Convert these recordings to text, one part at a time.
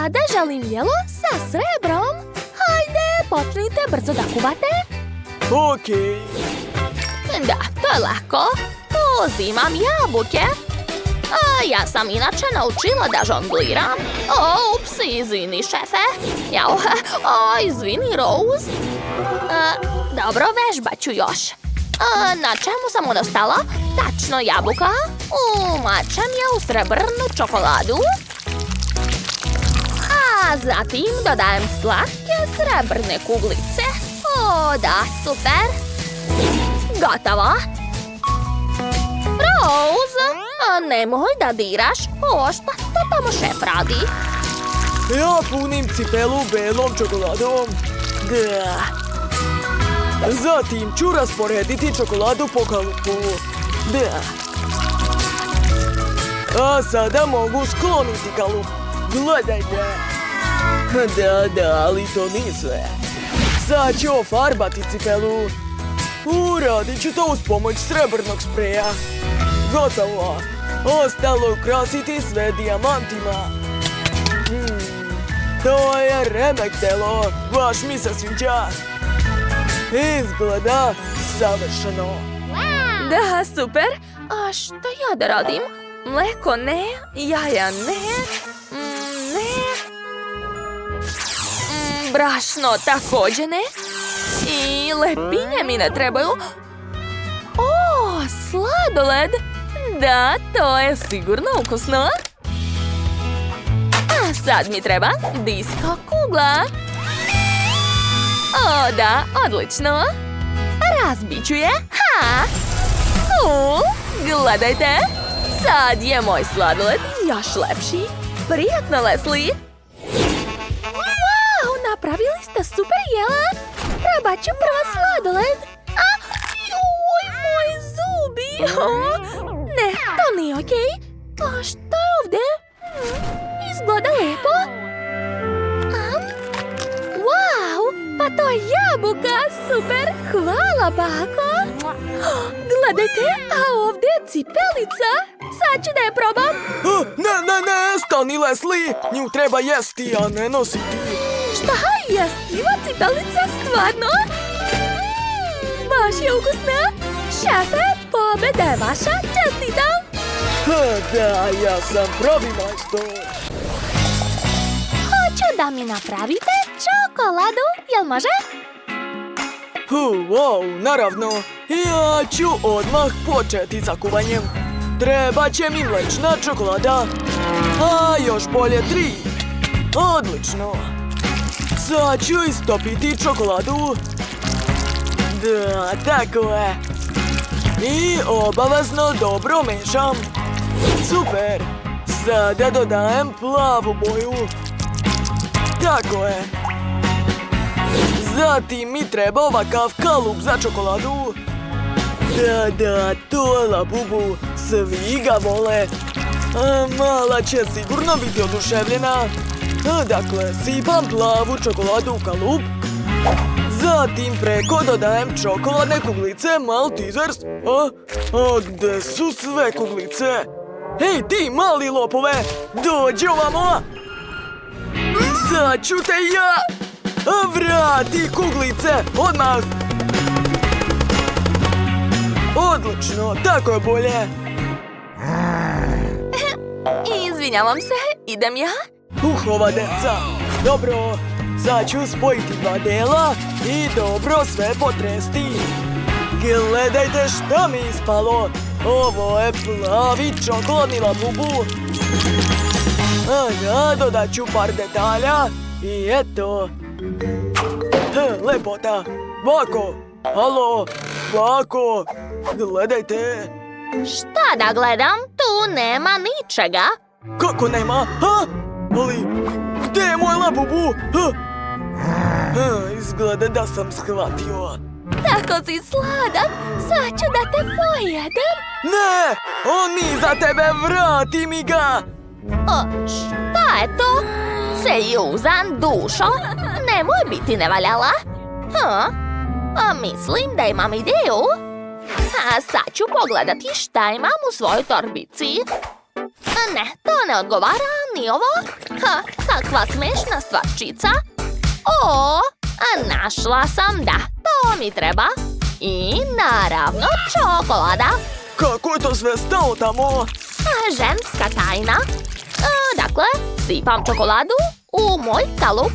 Sada želim jelo sa srebrom. Hajde, počnite brzo da kuvate. Okej. Da, to je lako. Uzimam jabuke. A ja sam inače naučila da žongliram. Ups, izvini, šefe. Jao, izvini, Rose. Dobro, vežbat ću još. Na čemu sam odostala? Tačno jabuka. Umačem je u srebrnu čokoladu. A zatim dodajem slatke srebrne kuglice. Da, super. Gotovo. Rose, nemoj da diraš. Šta to tamo šef radi? Ja punim cipelu belom čokoladom. Da. Zatim ću rasporediti čokoladu po kalupu. Da. A sada mogu skloniti kalup. Gledajte. Da, ali to nije sve. Sad ću ofarbati cipelu. Uradit ću to uz pomoć srebrnog spreja. Gotovo. Ostalo je ukrasiti sve dijamantima. To je remek delo. Baš mi se sviđa. Izgleda savršeno. Da, super. A što ja da radim? Mleko ne, jaja ne, brašno također ne. I lepinje mi ne trebaju. Sladoled. Da, to je sigurno ukusno. A sad mi treba disko kugla. Da, odlično. Razbit ću je. Gledajte. Sad je moj sladoled još lepši. Prijatno, Leslie. Wow, napravili ste super jela. Probat ću prvo sladoled. Moji zubi. Ne, to nije okej. A šta je ovdje? Izgleda lijepo. Wow, pa to je jabuka. Super, hvala, bako. Gledajte, a ovdje je cipelica. Sad ću da je probam. Ne, stani, Leslie. Nju treba jesti, a ne nositi. Šta, jestiva cipelica, stvarno? Baš je ukusna. Šefe, pobjeda je vaša, čestitam. Da, ja sam pravi majstor. Hoću da mi napravite čokoladu, jel može? Wow, naravno. Ja ću odmah početi sa kuvanjem. Treba će mi mlečna čokolada. A još bolje 3. Odlično. Sad ću istopiti čokoladu. Da, tako je. I obavezno dobro mešam. Super. Sada dodajem plavu boju. Tako je. Zatim mi treba ovakav kalup za čokoladu. Da, to je Labubu. Svi ga vole. Mala će sigurno biti oduševljena. Dakle, sipam plavu čokoladu u kalup. Zatim preko dodajem čokoladne kuglice Maltesers. A gde su sve kuglice? Hej, ti mali lopove! Dođi ovamo! Sad ću te ja! Vrati kuglice! Odmah! Odlično, tako je bolje! Izvinjavam se, idem ja? Ova deca! Dobro, sad ću spojiti 2 dela i dobro sve potresti. Gledajte šta mi ispalo! Ovo je plavi čokoladni Labubu. Dodat ću par detalja i eto. Lepota! Bako! Halo! Bako! Gledajte! Šta da gledam? Tu nema ničega. Kako nema? Ali, gdje je moj Labubu? Izgleda da sam shvatio. Tako si sladak, sad ću da te pojedem. Ne! On nije za tebe, vrati mi ga! Šta je to? Sejuzan, dušo? Nemoj biti nevaljala. Mislim da imam ideju. Sad ću pogledati šta imam u svojoj torbici. Ne, to ne odgovara, ni ovo. Kakva smešna stvarčica. Našla sam, da, to mi treba. I naravno čokolada. Kako je to sve stalo tamo? Ženska tajna. Dakle, sipam čokoladu u moj kalup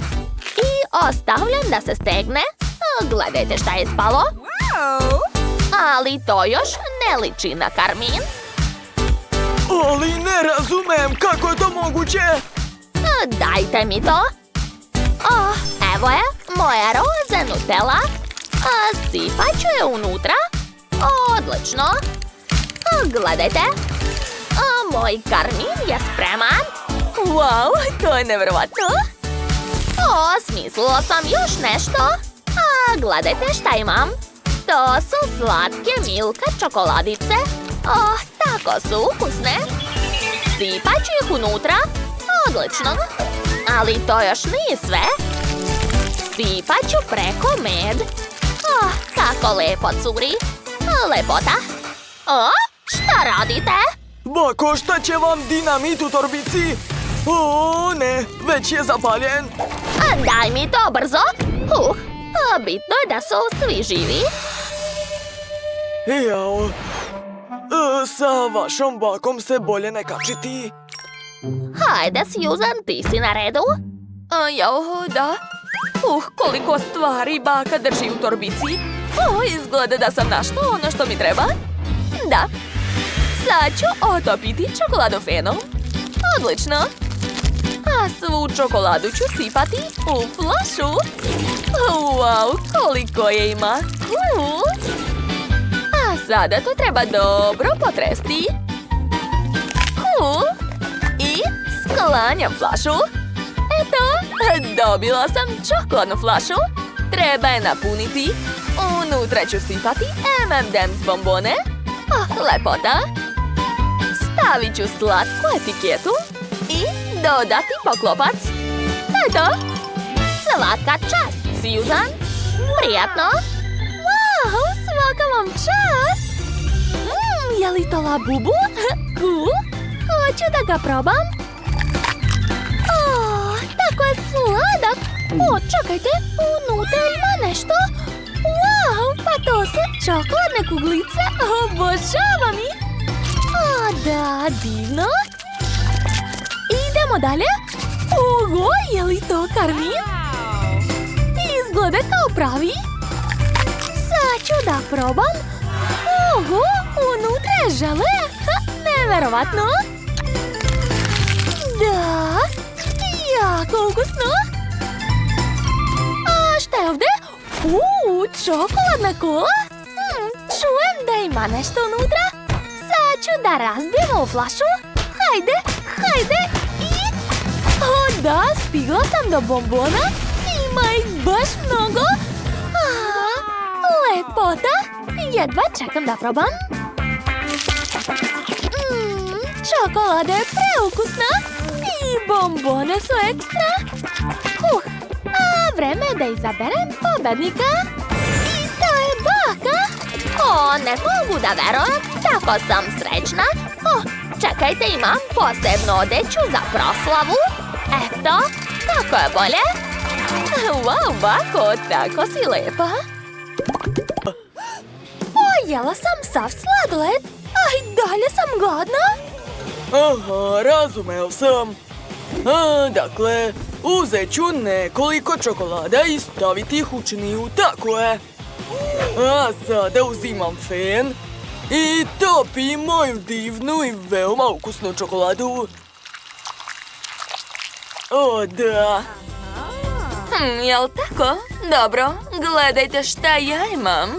i ostavljam da se stegne. Gledajte šta je spalo. Ali to još ne liči na karmin. Ali ne razumem, kako je to moguće? Dajte mi to. Evo je, moja roze Nutella. Sipat ću je unutra. Odlično. Gledajte. Moj karmin je spreman. Wow, to je nevjerovatno. Smislila sam još nešto. Gledajte šta imam. To su slatke Milka čokoladice. Tako su ukusne. Sipat ću ih unutra. Odlično. Ali to još nije sve. Sipat ću preko med. Kako lepo curi. Lepota. Šta radite? Bako, šta će vam dinamit u torbici? Ne, već je zapaljen. Daj mi to brzo. Bitno je da su svi živi. Jao. Sa vašom bakom se bolje ne kačiti. Hajde, Susan, ti si na redu. Da. Koliko stvari baka drži u torbici. Izgleda da sam našla ono što mi treba. Da. Sad ću otopiti čokoladu fenom. Odlično. A svu čokoladu ću sipati u flašu. Wow, koliko je ima. A sada to treba dobro potresti. I sklanjam flašu. Eto, dobila sam čokoladnu flašu. Treba je napuniti. Unutra ću sipati M&M's bombone. Lepota. Stavit ću slatku etiketu i dodati poklopac. Eto. Svaka čast, Susan. Prijatno. Wow, svaka vam čast. Je li to Labubu? Cool. Hoću da ga probam. Tako je sladak. Čekajte, unutra ima nešto. Wow, pa to su čokoladne kuglice. Obožavam ih. Da, divno. Idemo dalje. Oho, je li to karmin? Izgleda kao pravi. Sad ću da probam. Oho, unutra je žele. Neverovatno. Da, jako ukusno. A šta je ovdje? Čokoladna kola. Čujem da ima nešto unutra. Sad ću da razbijem ovu flašu. Hajde. I... da, stigla sam do bombona. Ima ih baš mnogo. Lepota. Jedva čekam da probam. Čokolada je preukusna. I bombone su ekstra. Vreme je da izaberem pobednika. I to je baka. Ne mogu da verujem. Tako sam srećna. Čekajte, imam posebnu odeću za proslavu. Eto, tako je bolje. Wow, bako, tako si lepa. Jela sam sav sladoled. I dalje sam gladna. Aha, razumeo sam. Dakle, uzet ću nekoliko čokolada i staviti ih u činiju, tako je. A sada uzimam fen i topim moju divnu i veoma ukusnu čokoladu. Da. Jel tako? Dobro, gledajte šta ja imam.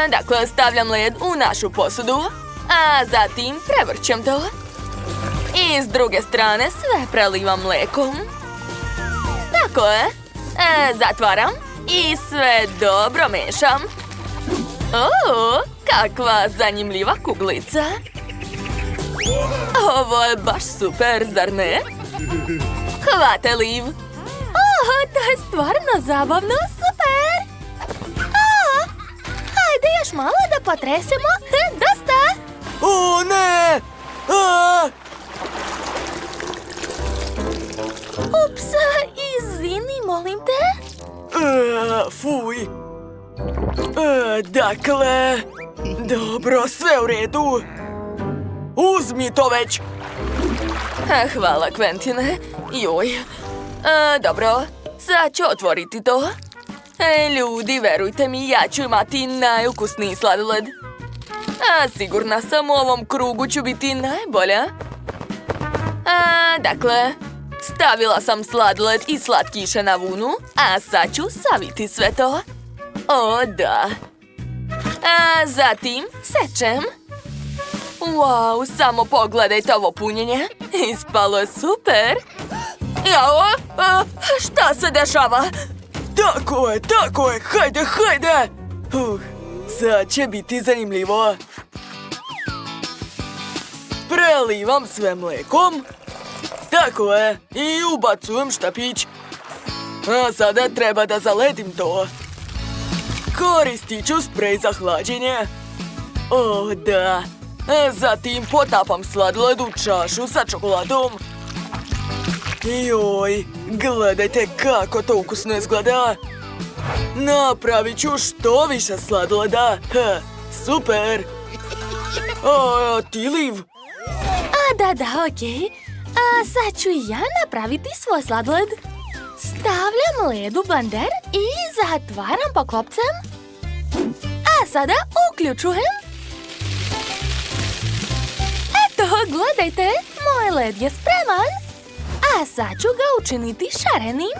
Dakle, stavljam led u našu posudu, a zatim prevrćem to. I s druge strane sve prelivam mlekom. Tako je. Zatvaram i sve dobro mešam. Kakva zanimljiva kuglica. Ovo je baš super, zar ne? Hvate, Liv. To je stvarno zabavno, super. Hajde još malo da potresemo. Dosta. Ne! A! Ups, izvini, molim te. Fuj. Dakle... Dobro, sve u redu. Uzmi to već. Hvala, Quentine. Joj. Dobro, sad ću otvoriti to. Ljudi, verujte mi, ja ću imati najukusniji sladoled. Sigurna sam, u ovom krugu ću biti najbolja. Dakle, stavila sam sladoled i slatkiše na vunu, a sad ću saviti sve to. O, da. Zatim sečem. Wow, samo pogledajte ovo punjenje. Ispalo je super. Jao, šta se dešava? Tako je, hajde. Sad će biti zanimljivo. Prelivam sve mlekom. Tako je, i ubacujem štapić. A sada treba da zaledim to. Koristit ću sprej za hlađenje. O, da. Zatim potapam sladoled u čašu sa čokoladom. Joj, gledajte kako to ukusno izgleda. Napravit ću što više sladoleda. Super. A ti, Liv? Da, okej. Sad ću ja napraviti svoj sladoled. Stavljam led u blender i zatvaram poklopcem. A sada uključujem. Eto, gledajte, moj led je spreman. A sad ću ga učiniti šarenim.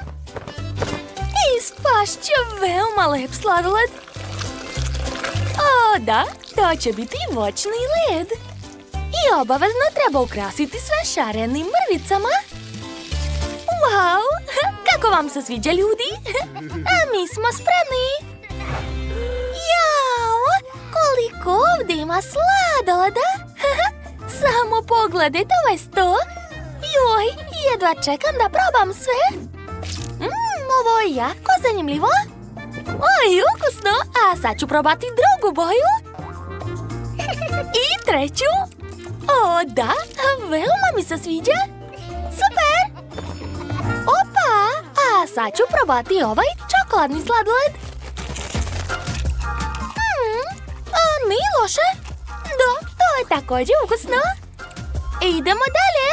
Ispašće veoma lep sladoled. O, da, to će biti voćni led. I obavezno treba ukrasiti sve šarenim mrvicama. Wow, kako vam se sviđa, ljudi? A mi smo spremni. Jao, koliko ovdje ima sladoleda. Samo pogledajte ovaj sto. Joj, jedva čekam da probam sve. Ovo je jako zanimljivo. Oj, ukusno. A sad ću probati drugu boju. I treću. O, da, veoma mi se sviđa. Super. Opa, a sad ću probati ovaj čokoladni sladoled. Nije loše. Da, to je također ukusno. Idemo dalje.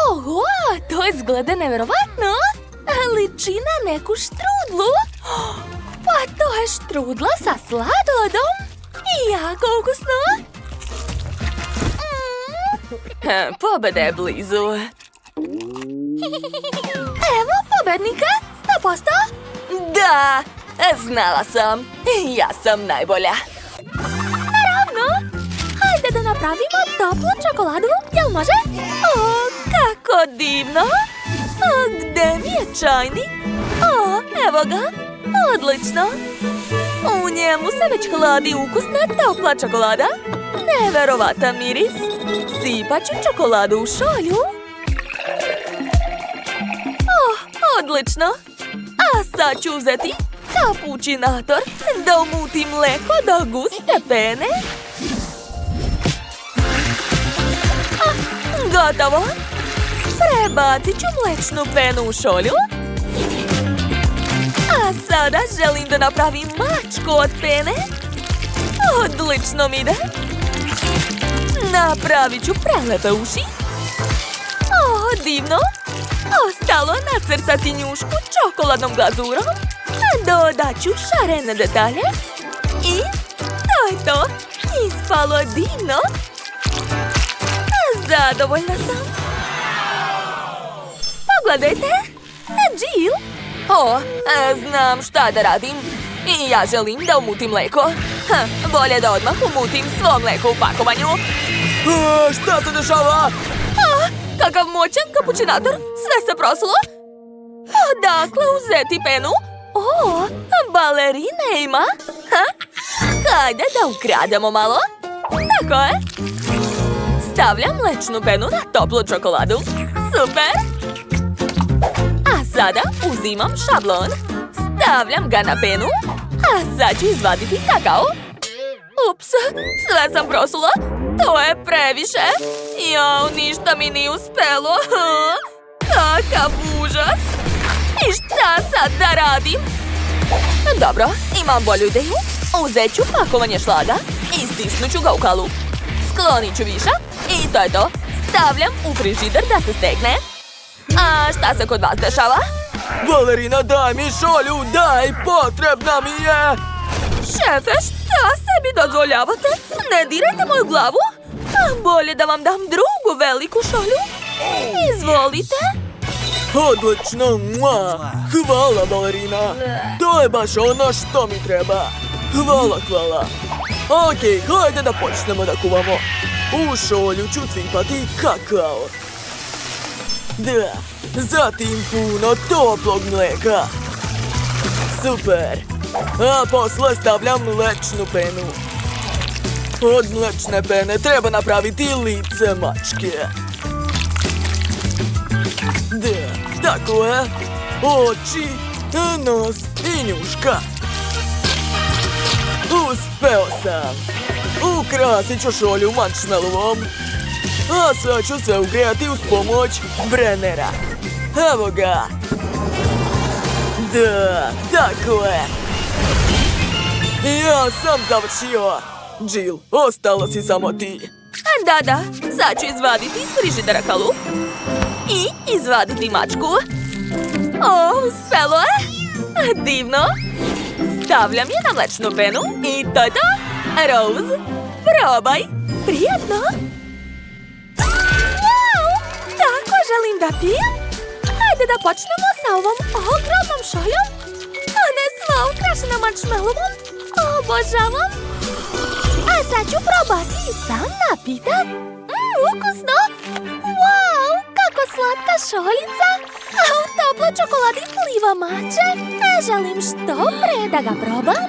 Oho, to izgleda nevjerovatno. Liči na neku štrudlu. Pa to je štrudla sa sladoledom. Jako ukusno. Pobeda je blizu. Evo pobednika, 100%. Da, znala sam. Ja sam najbolja. Naravno. Hajde da napravimo toplu čokoladu, jel može? O, kako divno. A gde mi je čajnik? O, evo ga. Odlično. U njemu se već hladi ukusna topla čokolada. Neverovatan miris. Sipat ću čokoladu u šolju. Odlično. A sad ću uzeti kapućinator da umutim mleko do guste pene. Gotovo. Prebacit ću mlečnu penu u šolju. A sada želim da napravim mačku od pene. Odlično mi ide. Napravit ću prelepe uši. O, divno. Ostalo nacrtati njušku čokoladnom glazurom. Dodat ću šarene detalje. I to je to. Ispalo je divno. Zadovoljna sam. Pogledajte. Jill. O, znam šta da radim. I ja želim da umutim mleko. Bolje da odmah umutim svo mleko u pakovanju. Šta se dešava? Kakav moćan kapućinator. Sve se proslo. Odakle uzeti penu? O, balerine ima. Hajde da ukrademo malo. Tako je. Stavljam mlečnu penu na toplu čokoladu. Super. A sada uzimam šablon. Stavljam ga na penu. A sad ću izvaditi kakao. Ups, sve sam prosula. To je previše. Jao, ništa mi nije uspelo. Kakav užas. I šta sad da radim? Dobro, imam bolju ideju. Uzet ću pakovanje šlaga i stisnut ću ga u kalup. Sklonit ću višak i to je to. Stavljam u frižider da se stekne. A šta se kod vas dešava? Balerina, daj mi šolju, daj, potrebna mi je! Šefe, šta sebi dozvoljavate? Ne dirajte moju glavu. Bolje da vam dam drugu veliku šolju. Izvolite. Odlično, mua! Hvala, balerina! To je baš ono što mi treba. Hvala. Okej, hajde da počnemo da kuvamo. U šolju ću sipati kakao. Da, zatim puno toplog mlijeka. Super! A posle stavljam mlečnu penu. Od mlečne pene treba napraviti lice mačke. Da, tako je. Oči, nos i njuška. Uspeo sam. Ukrasit ću šolju marshmallovom. A sad ću se ugrijati uz pomoć brennera. Evo ga. Da, tako je. Ja sam završio. Jill, ostalo si samo ti. Da, sad ću izvaditi iz frižidera kalup i izvaditi mačku. Uspelo je! Divno! Stavljam je na mlečnu penu i to je to! Rose, probaj! Prijetno! Wow! Tako želim da pijem! Hajde da počnemo sa ovom ogromnom šoljom! Ona je sva ukrašena marshmallowom! Obožavam! A sad ću probati i sam napitak. Ukusno! Wow, kako slatka šoljica! A u toplo čokoladi pliva mače. Želim što pre da ga probam.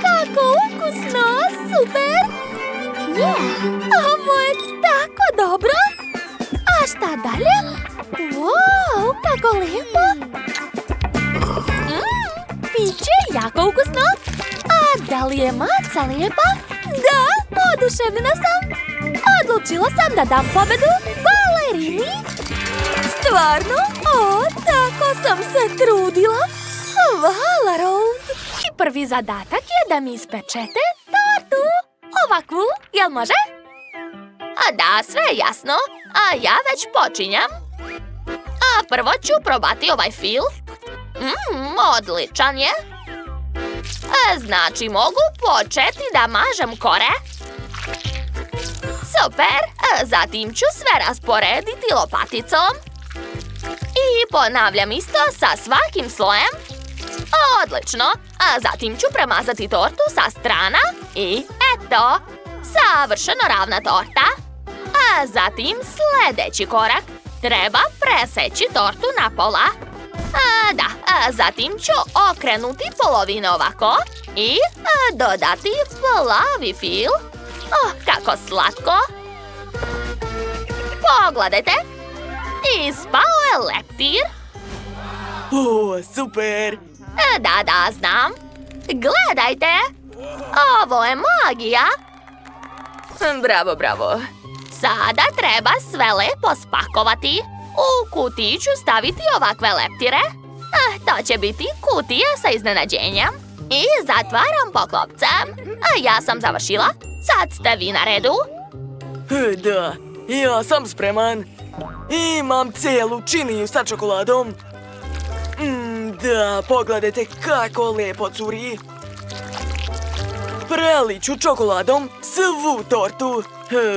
Kako ukusno! Super! Ovo je tako dobro! A šta dalje? Wow, kako lijepo! Piće je jako ukusno! A da li je maca lijepa? Da, oduševljena sam! Odlučila sam da dam pobedu balerini! Stvarno? Tako sam se trudila! Hvala, Rose! I prvi zadatak je da mi ispečete tortu! Ovakvu, jel može? Da, sve je jasno. A ja već počinjam. A prvo ću probati ovaj fil. Odličan je. Znači mogu početi da mažem kore. Super, zatim ću sve rasporediti lopaticom. I ponavljam isto sa svakim slojem. Odlično, a zatim ću premazati tortu sa strana i eto, savršeno ravna torta. A zatim sljedeći korak, treba preseći tortu na pola. Zatim ću okrenuti polovine ovako i dodati plavi fil. Kako slatko! Pogledajte! Ispao je leptir. Super! Da, znam. Gledajte! Ovo je magija. Bravo. Sada treba sve lepo spakovati. U kutiju ću staviti ovakve leptire. To će biti kutija sa iznenađenjem. I zatvaram poklopcem. Ja sam završila. Sad ste vi na redu. Da, ja sam spreman. Imam cijelu činiju sa čokoladom. Da, pogledajte kako lepo curi. Preliću čokoladom svu tortu.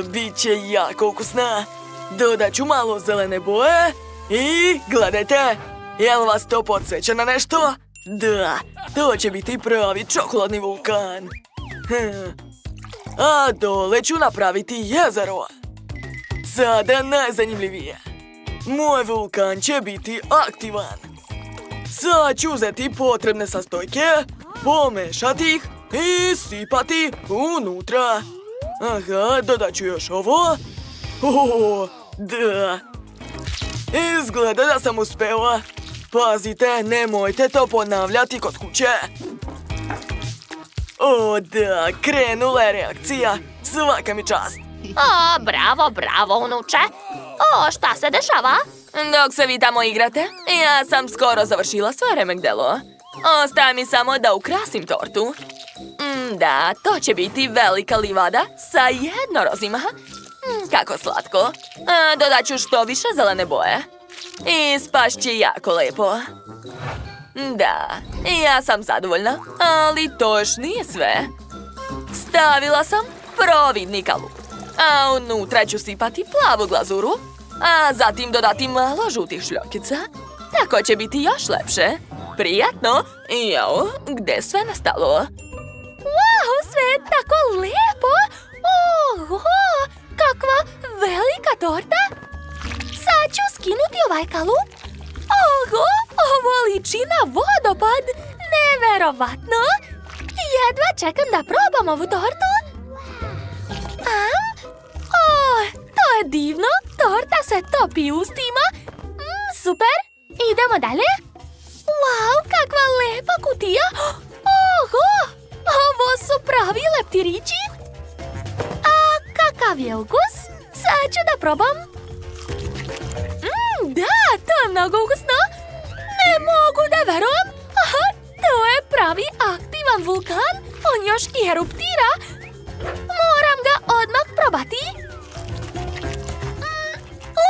Biće jako ukusna. Dodat ću malo zelene boje. I gledajte, jel vas to podsjeća na nešto? Da, to će biti pravi čokoladni vulkan. A dole ću napraviti jezero. Sada najzanimljivije. Moj vulkan će biti aktivan. Sad ću uzeti potrebne sastojke, pomešati ih i sipati unutra. Aha, dodat ću još ovo. Da. Izgleda da sam uspela. Pazite, nemojte to ponavljati kod kuće. Da, krenula je reakcija. svaka mi čast. O, bravo, bravo, unuče. O, šta se dešava? Dok se vi tamo igrate, ja sam skoro završila svoje remek delo. Ostaje mi samo da ukrasim tortu. Da, to će biti velika livada sa jednorozima. Kako slatko. Dodat ću što više zelene boje. I spašće jako lepo. Da, ja sam zadovoljna, ali to još nije sve. Stavila sam providni kalup, a unutra ću sipati plavu glazuru, a zatim dodati malo žutih šljokica. Tako će biti još lepše. Prijatno. Jao, gde sve nastalo? Wow, sve je tako lijepo. Oho, kakva velika torta. Sad ću skinuti ovaj kalup. Oho, ovo liči na vodopad. Neverovatno. Jedva čekam da probam ovu tortu. To je divno. Torta se topi ustima. Super. Idemo dalje. Wow, kakva lepa kutija. Oho, ovo su pravi leptirići. A kakav je ukus? Sad ću da probam. Da, to je mnogo ukusno. Ne mogu da verujem. Aha, to je pravi aktivan vulkan. On još i eruptira. Moram ga odmah probati.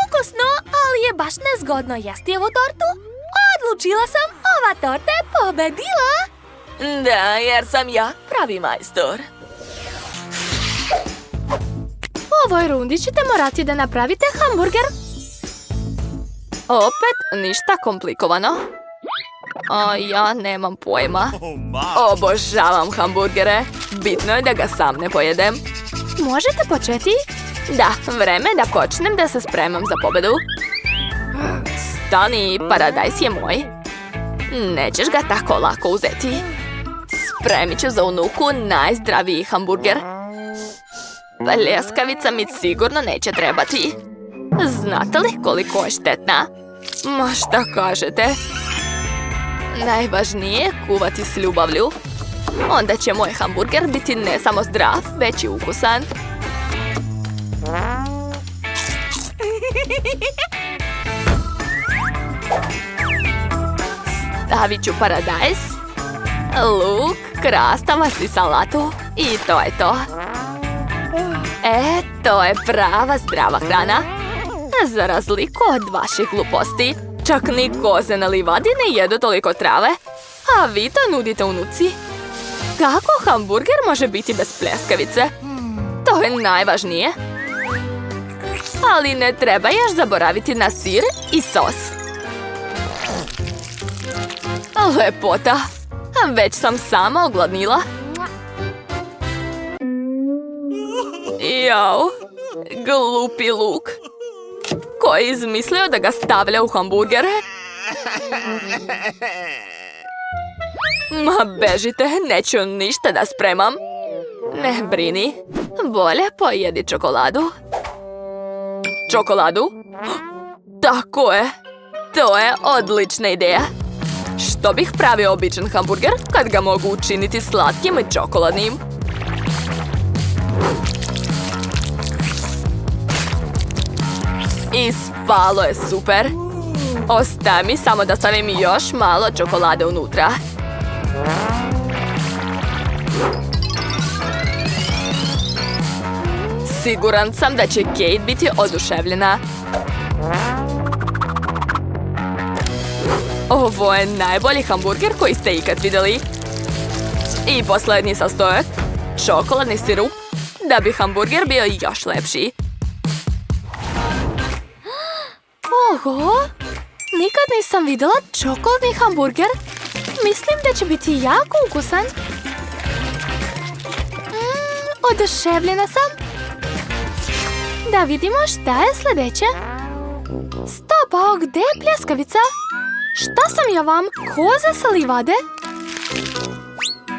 Ukusno, ali je baš nezgodno jesti ovu tortu. Odlučila sam, ova torta je pobedila. Da, jer sam ja pravi majstor. U ovoj rundi ćete morati da napravite hamburger. Opet ništa komplikovano. A ja nemam pojma. Obožavam hamburgere. Bitno je da ga sam ne pojedem. Možete početi? Da, vreme da počnem da se spremam za pobedu. Stani, paradajz je moj. Nećeš ga tako lako uzeti. Spremit ću za unuku najzdraviji hamburger. Pljeskavica mi sigurno neće trebati. Znate li koliko je štetna? Ma šta kažete? Najvažnije je kuvati s ljubavlju. Onda će moj hamburger biti ne samo zdrav, već i ukusan. Stavit ću paradajz, luk, krastavac i salatu. I to je to. To je prava zdrava hrana. Za razliku od vaših gluposti, čak ni koze na livadi ne jedu toliko trave, a vi to nudite unuci. Kako hamburger može biti bez pljeskavice? To je najvažnije. Ali ne treba još zaboraviti na sir i sos. Lepota. Već sam sama ogladnila. Jao, glupi luk. Ko je izmislio da ga stavlja u hamburgere? Ma bežite, neću ništa da spremam. Ne brini, bolje pojedi čokoladu. Čokoladu? Tako je, to je odlična ideja. Što bih pravio običan hamburger kad ga mogu učiniti slatkim i čokoladnim? Ispalo je super. Ostaje mi samo da stavim još malo čokolade unutra. Siguran sam da će Kate biti oduševljena. Ovo je najbolji hamburger koji ste ikad vidjeli. I posljednji sastojak, čokoladni sirup, da bi hamburger bio još lepši. Oho, nikad nisam vidjela čokoladni hamburger. Mislim da će biti jako ukusan. Oduševljena sam. Da vidimo šta je sljedeće. Stop, gdje je pljeskavica? Šta sam ja vam, koza sa livade?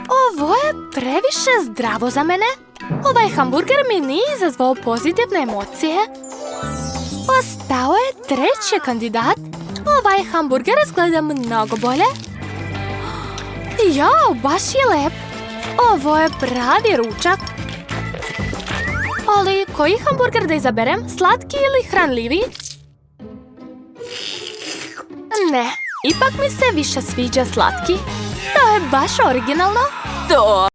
Ovo je previše zdravo za mene. Ovaj hamburger mi nije izazvao pozitivne emocije. Ostao je treći kandidat. Ovaj hamburger izgleda mnogo bolje. Jao, baš je lep. Ovo je pravi ručak. Ali koji hamburger da izaberem? Slatki ili hranljivi? Ne, ipak mi se više sviđa slatki. To je baš originalno. To